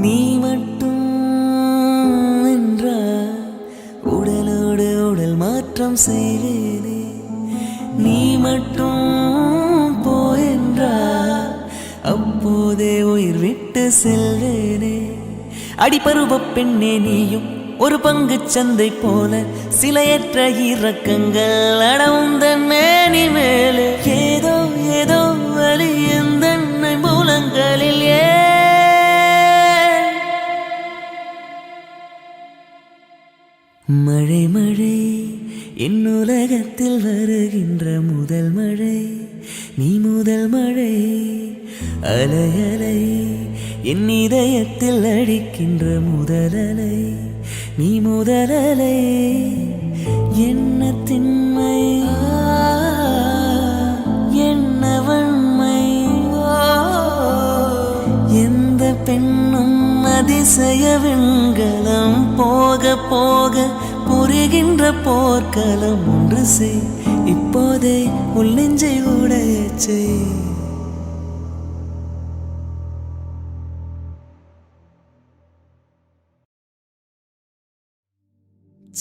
நீ மட்டும் என்றால் உடலோடு உடல் மாற்றம் செய்வேனே. நீ மட்டும் போயென்றால் அப்போதே உயிர் விட்டு செல்வேனே. அடிபருவ பெண்ணே நீயும் ஒரு பங்கு சந்தை போல சிலையற்ற இறக்கங்கள் அடவுந்தன் மேனி மேலே. ஏதோ ஏதோ வலி எந்தன்னை மூலங்களில் மழை மழை என் உலகத்தில் வருகின்ற முதல் மழை நீ. முதல் மழை அலை அலை என் இதயத்தில் அடிக்கின்ற முதல் அலை நீ. முதல் அலை என்ன திண்மை என்ன வன்மை. எந்த பெண்ணும் அதிசய வெண்கலம் போக போக புரிகின்ற போர்க்களம். ஒன்று செய் இப்போதே உள் நெஞ்சை உடையச் செய்.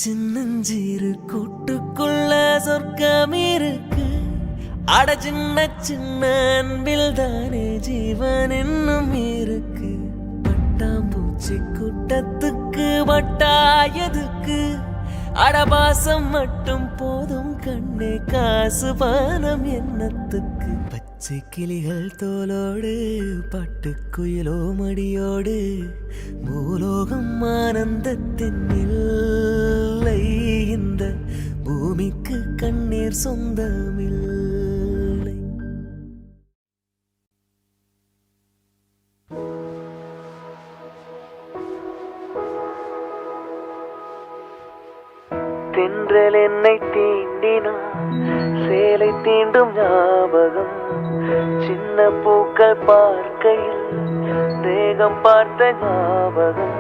சின்னஞ்சீரு கூட்டுக்குள்ள சொர்க்கம் இருக்கு. அட சின்ன சின்ன அன்பில் தானே ஜீவன் என்னும் இருக்கு. பட்டாம்பூச்சி கூட்டத்துக்கு வட்டாயதுக்கு அடபாசம் மட்டும் போதும் கண்ணே. காசு பானம் எண்ணத்துக்கு பச்சை கிளிகள் தோலோடு பட்டுக்குயிலோ மடியோடு பூலோகம் ஆனந்தத்தின் இல்லை. இந்த பூமிக்கு கண்ணீர் சொந்தமில்லை. தென்றல் என்னை தீண்டினான் சேலை தீண்டும் ஞாபகம். சின்ன பூக்கள் பார்க்கையில் தேகம் பார்த்த ஞாபகம்.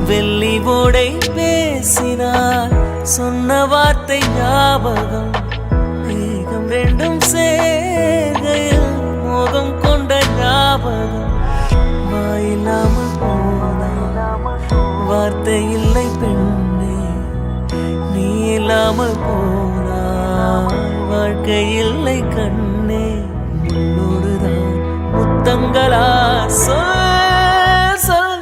வெள்ளி ஓடை பேசினார் சொன்ன வார்த்தை ஞாபகம். மேகம் ரெண்டும் சேர்கையில் மோகம் கொண்ட ஞாபகம். வாயில்லாமல் போனார் வார்த்தை இல்லை பெண்ணே. நீ இல்லாமல் போனார் வாழ்க்கை இல்லை கண்ணே. முன்னோடுதான் முத்தங்களா சொல் சொல்.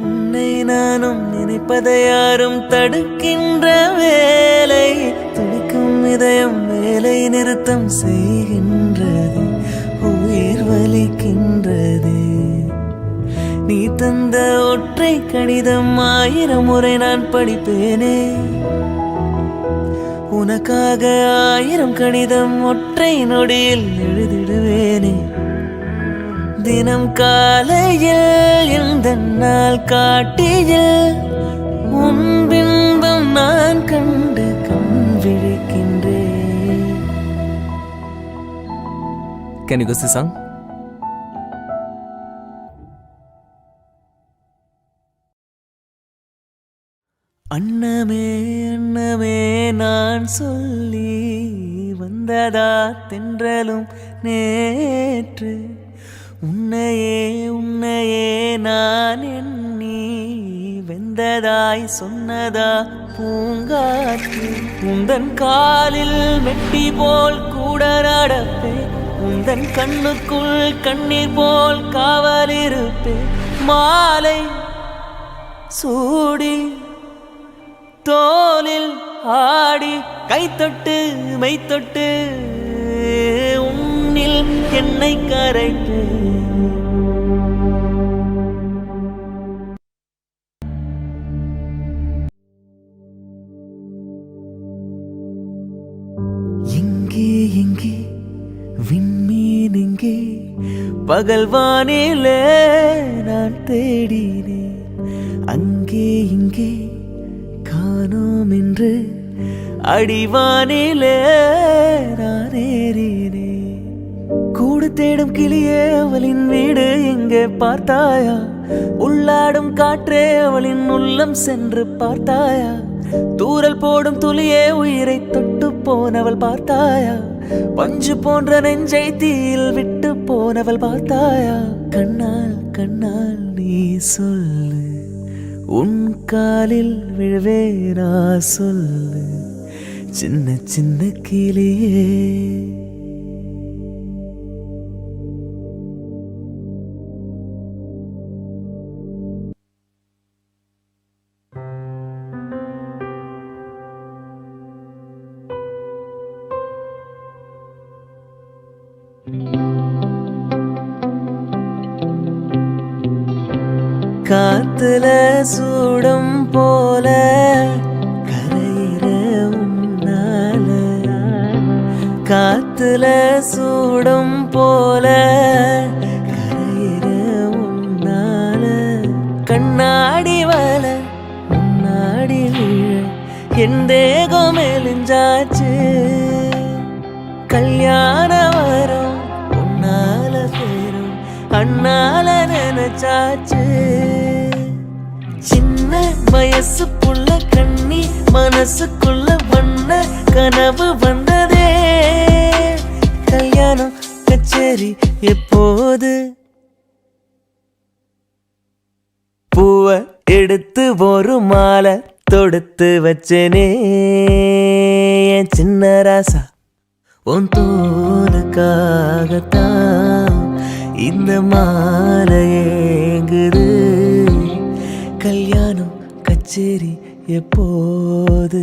உன்னை நானும் நினைப்பதை யாரும் தடுக்கின்ற வேலை. துடிக்கும் இதயம் வேலை நிறுத்தம் செய்கின்றது. உயிர் வலிக்கின்றது. நீ தந்த ஒற்றை கடிதம் 1000 முறை நான் படிப்பேனே. உனக்காக 1000 கடிதம் ஒற்றை நொடியில் எழுதிடுவேனே. தினம் காலையில் இந்த நாள் காட்டியில் உன் பிம்பம் நான் கண்டு கண் விழிக்கின்றேன். Can you go see song? அன்னமே அன்னமே நான் சொல்லி வந்ததா தென்றலும் நேற்று. உன்னையே உன்னையே நான் எண்ணி வெந்ததாய் சொன்னதா பூங்காற்று. உந்தன் காலில் மெட்டி போல் கூட நடப்பேன். உந்தன் கண்ணுக்குள் கண்ணீர் போல் காவலிருப்பேன். மாலை சூடி தோலில் ஆடி கைத்தொட்டு மெய்த்தொட்டு உன்னில் என்னை கரைத்து. எங்கே எங்கே விண்மீன் எங்கே பகல்வானிலே நான் தேடினேன், அங்கே இங்கே காணோம் என்று அடிவானிலே நான் ஏறினேன். கூடு தேடும் கிளியே அவளின் வீடு எங்கே பார்த்தாயா? உள்ளாடும் காற்றே அவளின் உள்ளம் சென்று பார்த்தாயா? தூரல் போடும் துளியே உயிரை தொட்டு போனவள் பார்த்தாயா? பஞ்சு போன்ற நெஞ்சை தீயில் விட்டு போனவள் பார்த்தாயா? கண்ணால் கண்ணால் நீ சொல்லு, உன் காலில் விழுவேனா சொல்லு, சின்ன சின்ன கிளியே. காத்துல சூடும் போல கரையிற உன்னால, காத்துல சூடும் போல கரையிற உன்னால, கண்ணாடி வல முன்னாடி விழ என் தேகம் மெலிஞ்சாச்சு. கல்யாண வரும் உன்னால பேரும் அண்ணால நினைச்சாச்சு. சின்ன வயசுக்குள்ள கண்ணி மனசுக்குள்ள வண்ண கனவு வந்ததே. கல்யாணம் கச்சேரி எப்போது? பூவை எடுத்து ஒரு மாலை தொடுத்து வச்சனே என் சின்ன ராசா, உன் தோலுக்காகத்தான் இந்த மாலை ஏங்குது. கல்யாணம் கச்சேரி எப்போது?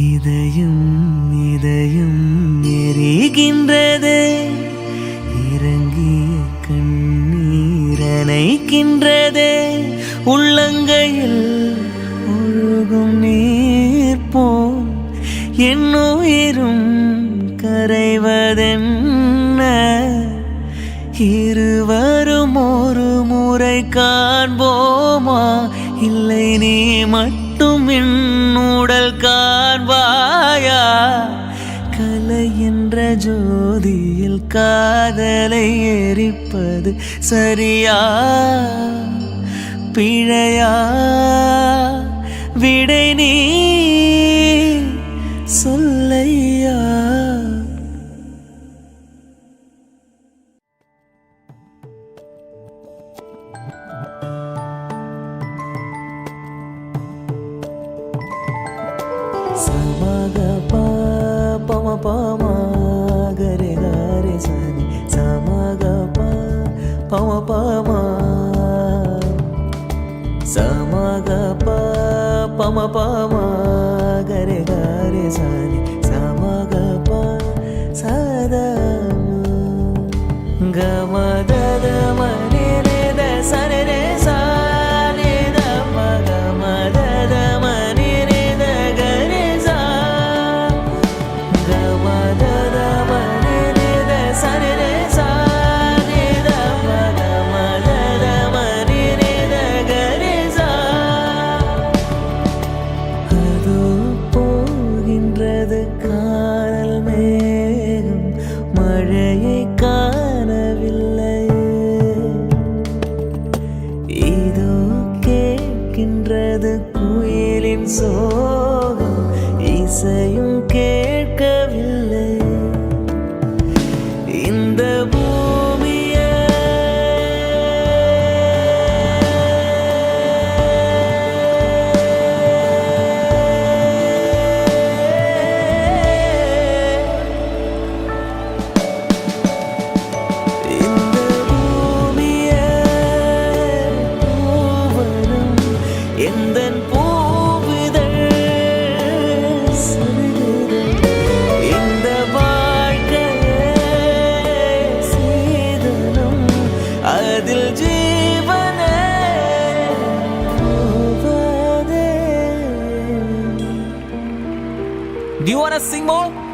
இதயம் இதயம் எரிகின்றது, இறங்கிய கண்ணீரனைக்கின்றது. உள்ளங்கையில் ஒழுகும் நீர் போல் என் உயிரும் கரைவதென்ன? இருவரும் ஒரு முறை காண்போமா? இல்லை நீ மட்டும் என் உடல் காண்பாயா? கலை என்ற ஜோதியில் காதலை எரிப்பது சரியா பிழையா? விடை நீ சொல்லையா? Samaga pama pama gare gare sani, samaga pama pama, samaga pama pama gare gare sani, samaga pa sada gama da da ma re re da sa re re sa re da ma ga ma da da ma re re da ga re sa ga ma da da ma re re da sa re re sa re da ma ga ma da da ma re re da ga re sa. அது போகின்றது காணல் மேகம், மழையை காணவில்லை. இதோ கேட்கின்றது குயிலின் சோகம், இசையும் கேட்கவில்லை. இந்த பூமியே இந்த பூமியே பூவனம் எந்தன் பூவிதழ் சொல்கிறது. Do you wanna sing more?